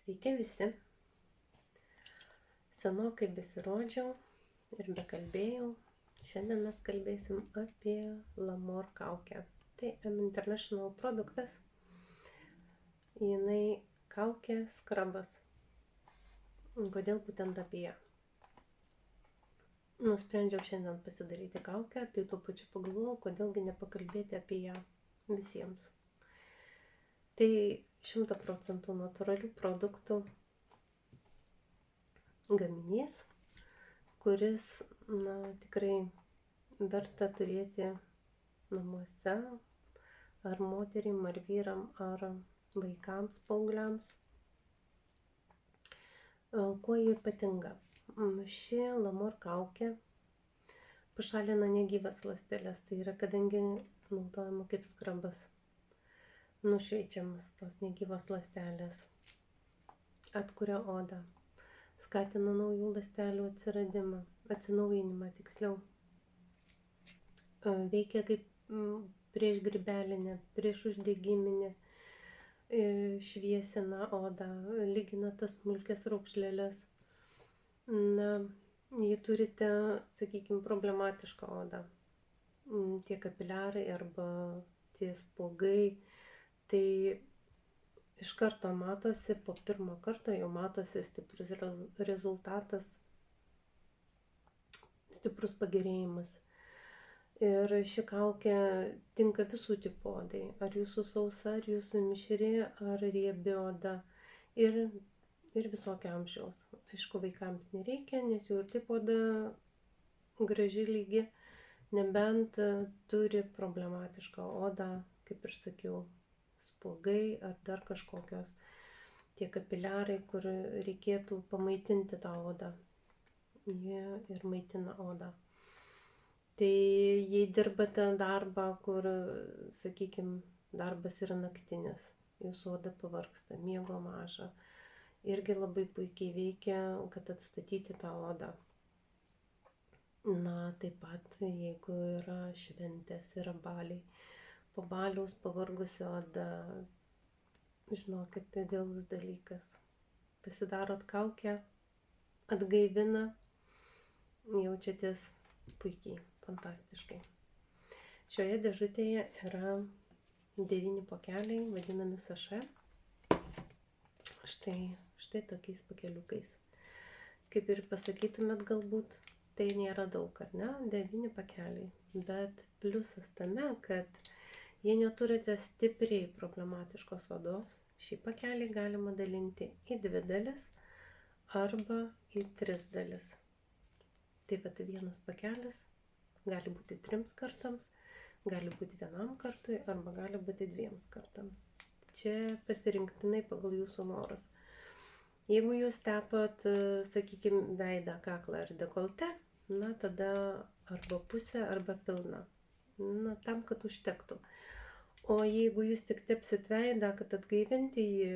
Sveiki visi. Senokai besirodžiau ir bekalbėjau. Šiandien mes kalbėsim apie Lamor kaukę. Tai International produktas. Jinai kaukė skrabas. Kodėl būtent apie ją? Nusprendžiau šiandien pasidaryti kaukę, tai tuo pačiu pagalvojau, kodėlgi nepakalbėti apie ją visiems. Tai 100% natūralių produktų gaminys, kuris tikrai verta turėti namuose, ar moterim, ar vyram, ar vaikams, paaugliams. Kuo ji ypatinga? Ši Lamor kaukė pašalina negyvas ląsteles, tai yra, kadangi naudojama kaip skrabas, nušveičiamas tos negyvos ląstelės, atkuria odą, skatina naujų ląstelių atsinaujinimą tiksliau, veikia kaip priešgrybelinė, priešuždegiminė, šviesina odą, lygina tas smulkias raukšleles. Jei turite, sakykime, problematišką odą, tie kapiliarai arba tie spuogai, tai iš karto matosi, po pirmo karto jau matosi stiprus rezultatas, stiprus pagerėjimas. Ir ši kaukė tinka visų tipų odai, ar jūsų sausa, ar jūsų mišri, ar riebi oda, ir visokio amžiaus. Aišku, vaikams nereikia, nes jų ir taip oda graži lygi, nebent turi problematišką odą, kaip ir sakiau, spuogai ar dar kažkokios tie kapiliarai, kur reikėtų pamaitinti tą odą. Jie ir maitina odą. Tai jei dirbate darbą, kur, sakykime, darbas yra naktinis, jūsų oda pavargsta, miego maža, irgi labai puikiai veikia, kad atstatyti tą odą. Taip pat, jeigu yra šventės, yra baliai, po baliaus pavargusi oda, žinokit, tai dėlus dalykas. Pasidarot kaukę, atgaivina, jaučiatės puikiai, fantastiškai. Šioje dėžutėje yra 9 pakeliai, vadinami sašė. Štai tokiais pakeliukais. Kaip ir pasakytumėt galbūt, tai nėra daug, ar ne? 9 pakeliai. Bet pliusas tame, kad jei neturite stipriai problematiškos odos, šį pakelį galima dalinti į 2 dalis arba į 3 dalis. Taip pat vienas pakelis gali būti 3 kartams, gali būti 1 kartui arba gali būti 2 kartams. Čia pasirinktinai pagal jūsų norus. Jeigu jūs tepat, sakykime, veidą, kaklą ir dekolte, tada arba pusė, arba pilna. Tam, kad užtektų. O jeigu jūs tik tepsit veidą, kad atgaivinti jį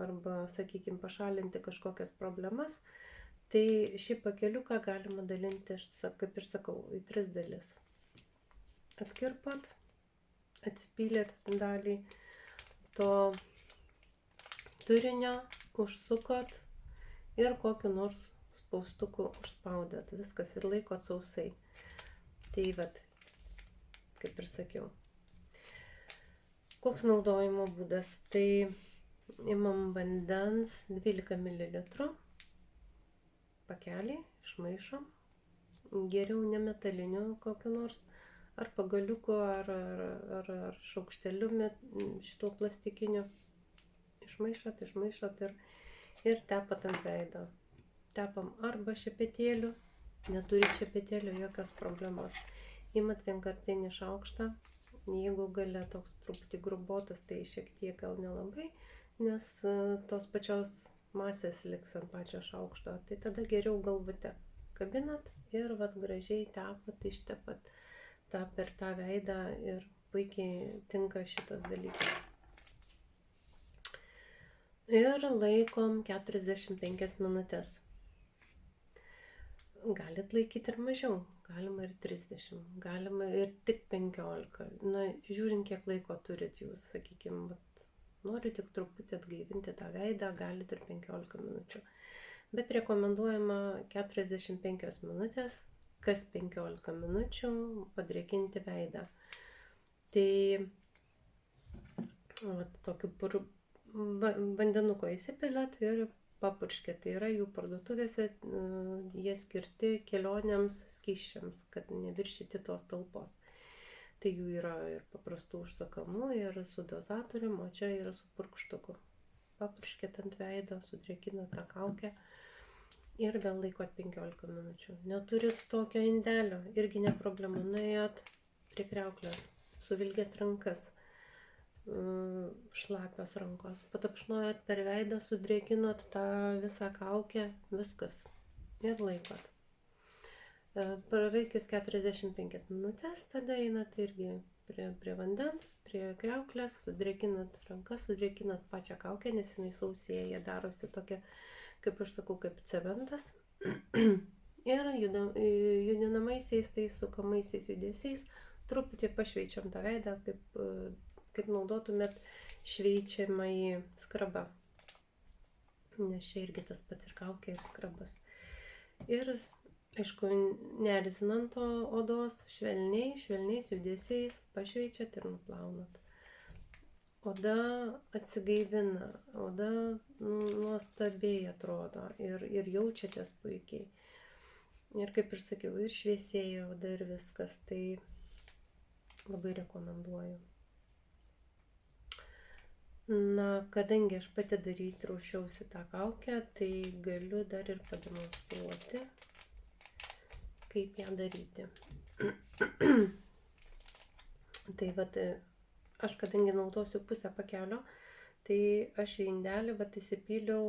arba, sakykime, pašalinti kažkokias problemas, tai šį pakeliuką galima dalinti, kaip ir sakau, į 3 dalis. Atkirpat, atsipylėt dalį to turinio, užsukot ir kokiu nors spaustuku užspaudėt. Viskas ir laikot sausai. Tai vat, kaip ir sakiau. Koks naudojimo būdas? Tai imam vandens 12 ml pakelį, išmaišom. Geriau nemetaliniu kokiu nors, ar pagaliuku, ar šaukšteliu šito plastikiniu. Išmaišot ir tepat ant veido. Tepam arba šepetėliu, neturit šepetėlio, jokios problemos. Imat vienkartinį šaukštą, jeigu gale toks truputį grubotas, tai šiek tiek gal nelabai, nes tos pačios masės liks ant pačio šaukšto. Tai tada geriau galvute kabinat ir gražiai tepat, ištepat per tą veidą ir puikiai tinka šitas dalykas. Ir laikom 45 minutės. Galit laikyti ir mažiau, galima ir 30, galima ir tik 15. Žiūrint, kiek laiko turit jūs, sakykime, noriu tik truputį atgaivinti tą veidą, galite ir 15 minučių. Bet rekomenduojama 45 minutės, kas 15 minučių padrėkinti veidą. Tai tokiu vandenuko įsipilat ir papurškėt. Tai yra jų parduotuvėse, jie skirti kelionėms skysčiams, kad neviršyti tos talpos. Tai jų yra ir paprastų užsakamų, ir su dozatorium, o čia yra su purkštuku. Papurškėt ant veido, sudrėkinat tą kaukę ir vėl laikot 15 minučių. Neturit tokio indelio, irgi ne problema. Nuėjot prie kriauklės, suvilgėt rankas, šlapios rankos, patapšnojot per veidą, sudrėkinot tą visą kaukę, viskas ir laikot. Praraikius 45 minutės, tada einat irgi prie vandens, prie kriauklės, sudrėkinat rankas, sudrėkinat pačią kaukę, nes jinai sausėja, jie darosi tokia, kaip aš sakau, kaip cementas. Ir judinamaisiais, tai sukamaisiais judesiais truputį pašveičiam tą veidą, kaip naudotumėt šveičiamąjį skrabą. Nes čia irgi tas pats ir kaukė, ir skrabas. Ir aišku, neerzinant odos, švelniais judesiais pašveičiat ir nuplaunat. Oda atsigaivina, oda nuostabiai atrodo ir jaučiatės puikiai. Ir kaip ir sakiau, ir šviesėja oda ir viskas, tai labai rekomenduoju. Na, kadangi aš pati daryti ruošiausi tą kaukę, tai galiu dar ir pademonstruoti, kaip ją daryti. Tai vat, aš kadangi naudosiu pusę pakelio, tai aš į indelį įsipyliau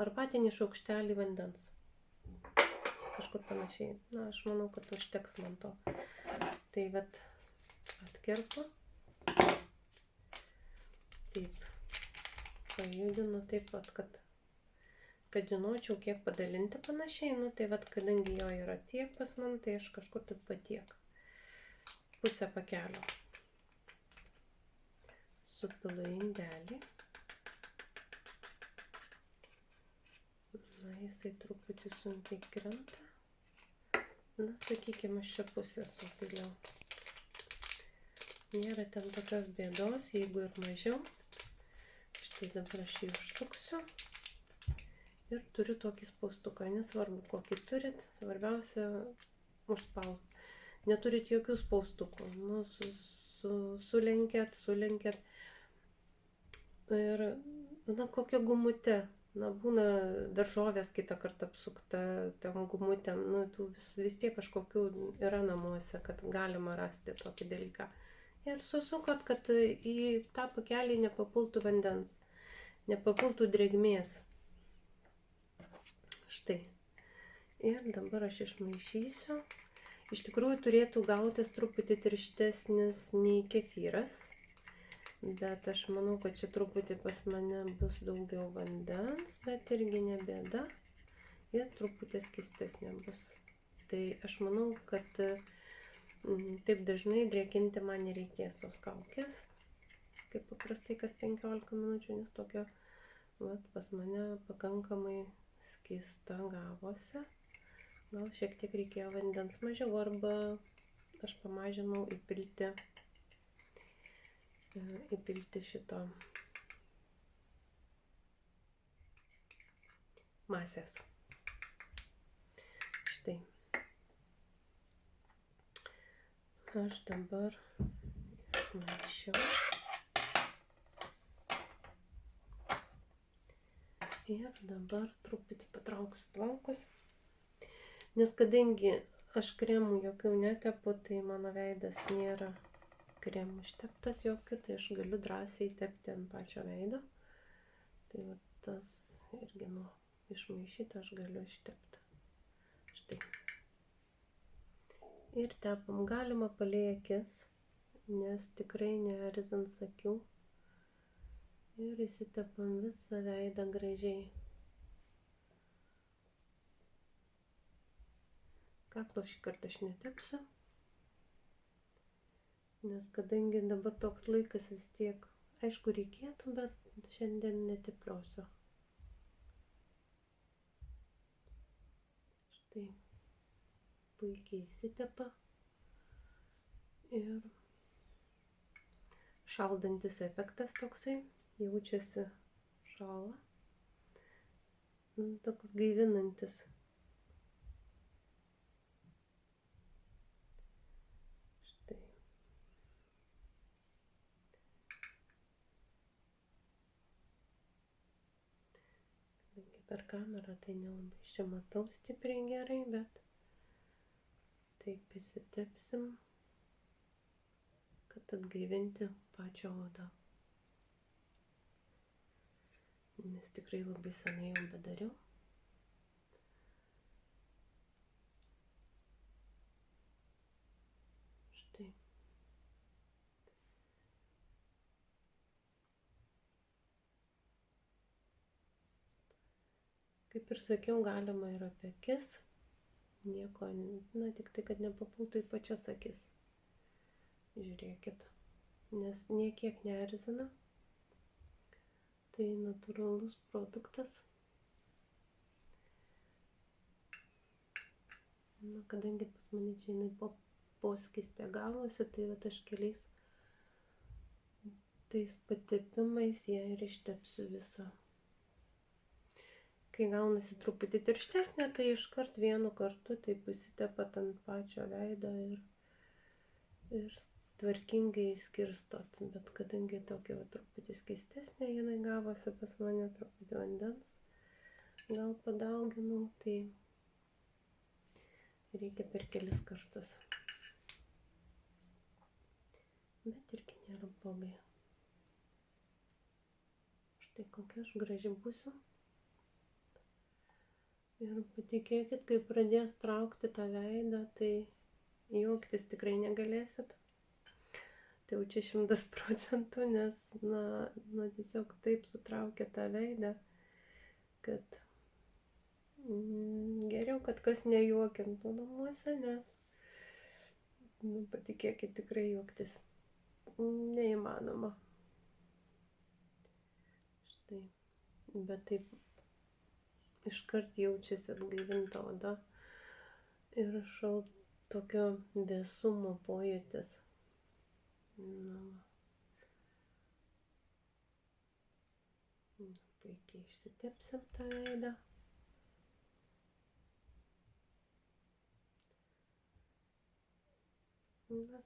arbatinį šaukštelį vandens. Kažkur panašiai. Na, aš manau, kad užteks man to. Tai vat atkerpu. Taip, pajudinu taip pat, kad žinočiau, kiek padalinti panašiai. Nu, tai vat, kadangi jo yra tiek pas man, tai aš kažkur taip patiek. Pusę pakelio. Supilu į indelį. Na, jisai truputį sunkiai krenta. Na, sakykime, aš čia pusę supiliau. Nėra ten tokios bėdos, jeigu ir mažiau. Štai dabar aš jį užsuksiu. Ir turiu tokį spaustuką, nesvarbu kokį turit, svarbiausia užspausti. Neturit jokių spaustukų, nu, sulenkėt ir, na, kokia gumute, na, būna daržovės kitą kartą apsukta tam gumutėm, nu, vis tiek kažkokių yra namuose, kad galima rasti tokį dalyką. Ir susukot, kad į tą pakelį nepapultų vandens, nepapultų drėgmės. Štai. Ir dabar aš išmaišysiu. Iš tikrųjų turėtų gautis truputį tirštesnis nei kefyras. Bet aš manau, kad čia truputį pas mane bus daugiau vandens, bet irgi ne bėda. Ir truputį skystesnė bus. Tai aš manau, kad taip dažnai drėkinti man nereikės tos kaukės. Kaip paprastai kas 15 minučių, nes tokio pas mane pakankamai skysta gavosi. Gal šiek tiek reikėjo vandens mažiau, arba aš pamažinau įpilti šito masės. Štai. Aš dabar išmaišiau. Ir dabar truputį patrauksiu plaukus. Nes kadangi aš kremų jokių netepu, tai mano veidas nėra kremų išteptas jokių, tai aš galiu drąsiai tepti ant pačio veido. Tai va tas irgi išmaišyti aš galiu ištepti. Štai. Ir tepam galima palei akis, nes tikrai neerzins akių. Ir įsitepam visą veidą gražiai. Kaklo šį kartą aš netepsiu, Nes kadangi dabar toks laikas vis tiek, aišku, reikėtų, bet šiandien netipliosiu. Štai puikiai įsitepa ir šaldantis efektas toksai, jaučiasi šalą, toks gaivinantis. Štai. Per kamerą tai nelabai čia matau stipriai gerai, bet taip įsitepsim, kad atgaivinti pačią odą. Nes tikrai labai senai jau bedariau. Štai. Kaip ir sakiau, galima ir apie akis. Nieko, tik tai, kad nepapultų į pačias akis. Žiūrėkit. Nes niekiek neerzina. Tai natūralus produktas. Kadangi pas mane čia jinai poskystė gavosi, tai vat aš keliais tais patepimais ją ir ištepsiu visą. Kai gaunasi truputį tirštesnė, tai iškart vienu kartu taip įsitepat ant pačio veido ir tvarkingai skirstot. Bet kadangi tokia truputį skystesnė, jinai gavosi pas mane truputį vandens, gal padauginau, tai reikia per kelis kartus. Bet irgi nėra blogai. Štai kokia aš graži būsiu. Ir patikėkit, kai pradės traukti tą veidą, tai juoktis tikrai negalėsit. Tai jau čia 100%, nes tiesiog taip sutraukia tą veidą, kad geriau, kad kas nejuokintų namuose, nes patikėkit, tikrai juoktis neįmanoma. Štai, bet taip iškart jaučiasi atgaivinta oda ir tokio vėsumo pojūtis. Puikiai išsitepsim tą veidą.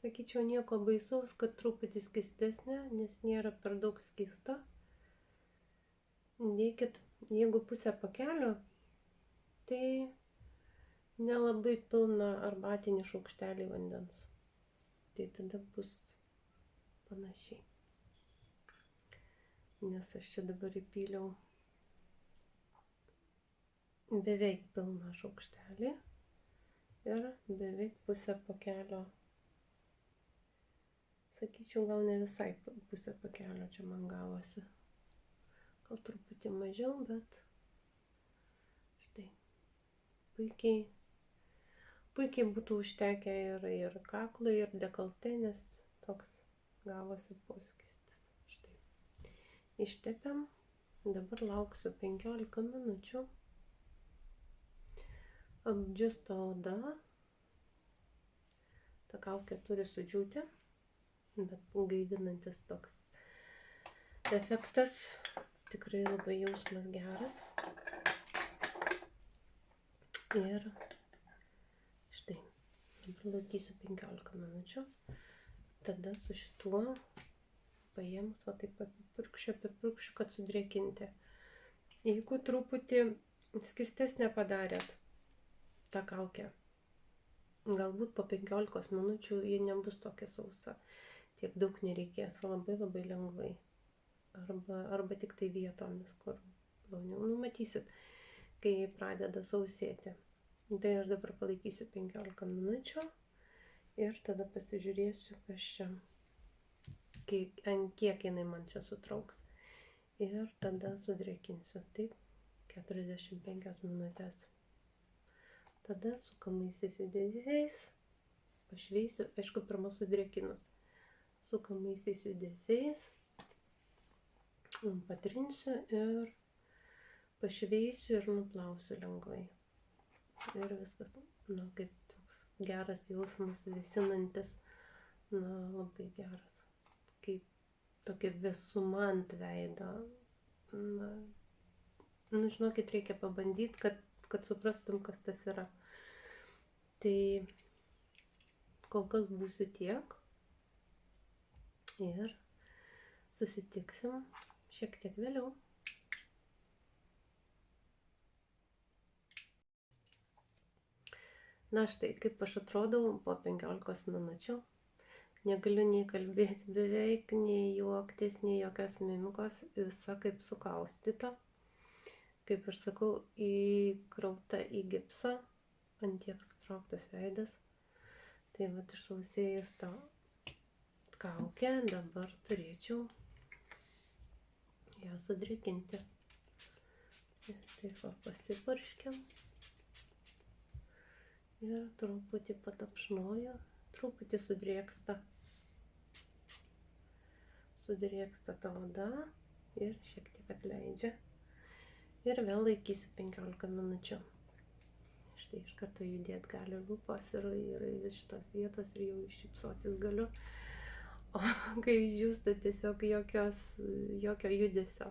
Sakyčiau, nieko baisaus, kad truputį skystesnė, nes nėra per daug skysta. Dėkit, jeigu pusę pakelio, tai nelabai pilna arbatinį šaukštelį vandens. Tai tada bus panašiai. Nes aš čia dabar įpyliau beveik pilną šaukštelį ir beveik pusę pakelio. Sakyčiau, gal ne visai pusę pakelio čia man gavosi. Gal truputį mažiau, bet štai. Puikiai būtų užtekę ir kaklai, ir dekoltė, nes toks gavosi poskystis. Štai. Ištepiam. Dabar lauksiu 15 minučių. Apdžius ta oda. Ta kaukė turi sudžiūti, bet gaivinantis toks efektas. Tikrai labai jausmas geras. Ir štai, dabar laikysiu 15 minučių. Tada su šituo paėmus, o taip apipurkšiu, kad sudrėkinti. Jeigu truputį skystesnę padarėt tą kaukę, galbūt po 15 minučių ji nebus tokia sausa. Tiek daug nereikės, labai lengvai. Arba tik tai vietomis, kur ploniau. Matysit, kai pradeda sausėti. Tai aš dabar palaikysiu 15 minučių ir tada pasižiūrėsiu, kas čia, ant kiek jinai man čia sutrauks. Ir tada sudrėkinsiu. Taip, 45 minutės. Tada su kamaisiais judesiais pašveisiu, aišku, pirmą sudrėkinus. sukamaisiais judesiais. Patrinsiu ir pašveisiu ir nuplausiu lengvai. Ir viskas, kaip toks geras jausmas, vėsinantis, labai geras. Kaip tokia vėsuma ant veido. Žinokit, reikia pabandyti, kad suprastum, kas tas yra. Tai kol kas būsiu tiek ir susitiksim šiek tiek vėliau. Na štai, kaip aš atrodau po 15 minučių. Negaliu nei kalbėti beveik, nei juoktis, nei jokios mimikos, visa kaip sukaustyta. Kaip aš sakau, įkrauta į gipsą, ant tiek sutrauktas veidas. Tai vat išausėjus tą kaukę, dabar turėčiau ją sudrėkinti. Taip va, pasipurškiam. Ir truputį patapšnoju, truputį sudrėksta. Sudrėksta ta oda ir šiek tiek atleidžia. Ir vėl laikysiu 15 minučių. Štai iš karto judėti gali lūpos ir vis šitos vietos ir jau šypsotis galiu. O kai išdžiūsta tiesiog jokio judesio.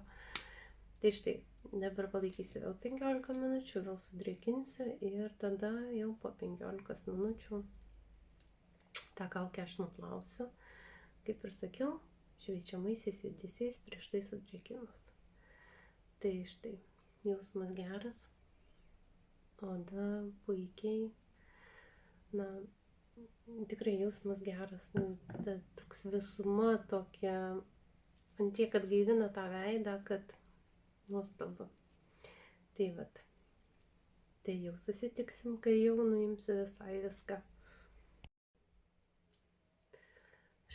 Tai štai, dabar palaikysiu vėl 15 minučių, vėl sudrėkinsiu ir tada jau po 15 minučių tą kaukę aš nuplausiu. Kaip ir sakiau, šveičiamaisiais judesiais prieš tai sudrėkinus. Tai štai, jausmas geras, oda puikiai, tikrai jausmas geras, toks visuma tokia, ant tiek atgaivina tą veidą, kad nuostabu. Tai vat, tai jau susitiksim, kai jau nuimsiu visai viską.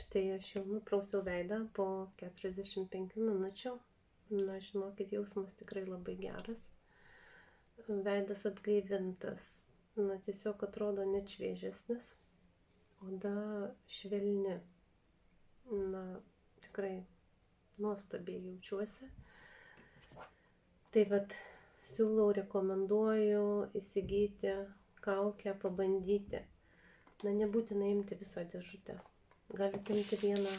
Štai aš jau nuprausiau veidą po 45 minučių. Žinokit, jausmas tikrai labai geras. Veidas atgaivintas. Tiesiog atrodo net šviežesnis. Oda švelni. Tikrai nuostabiai jaučiuosi. Tai vat, siūlau, rekomenduoju įsigyti kaukę, pabandyti. Nebūtina imti visą dėžutę. Galite imti vieną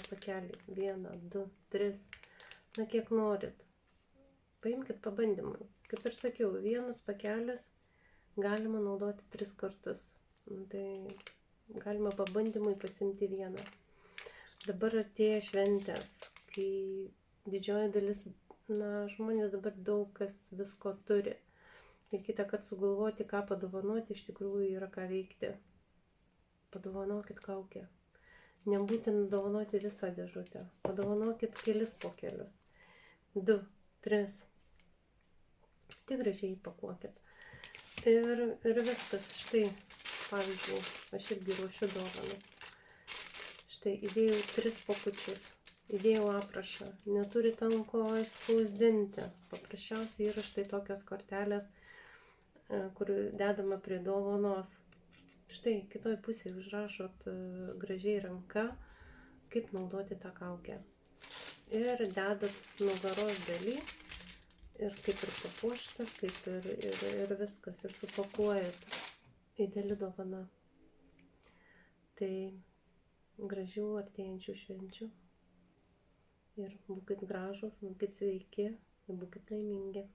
pakelį, 1, 2, 3, kiek norit. Paimkit pabandymui. Kaip ir sakiau, vienas pakelis galima naudoti 3 kartus. Tai galima pabandymui pasimti vieną. Dabar artėja šventės, kai didžioji dalis, žmonės dabar daug kas visko turi. Ir kitą kartą sugalvoti, ką padovanoti, iš tikrųjų yra ką veikti. Padovanokit kaukę. Nebūtina dovanoti visą dėžutę. Padovanokit kelis pokelius. 2, 3. Tik gražiai įpakuokit. Ir viskas. Štai, pavyzdžiui, aš irgi ruošiu dovaną. Štai, įdėjau 3 pokučius. Įdėjau aprašą. Neturit ant ko išspausdinti. Paprasčiausiai yra štai tokios kortelės, kur dedama prie dovanos. Štai, kitoj pusėje užrašot gražiai ranka, kaip naudoti tą kaukę. Ir dedat nugaros daly ir kaip ir papuošta, kaip ir viskas. Ir supakuojat. Ideali dovana. Tai gražių artėjančių švenčių. Ir būkit gražūs, būkit sveiki, būkit laimingi.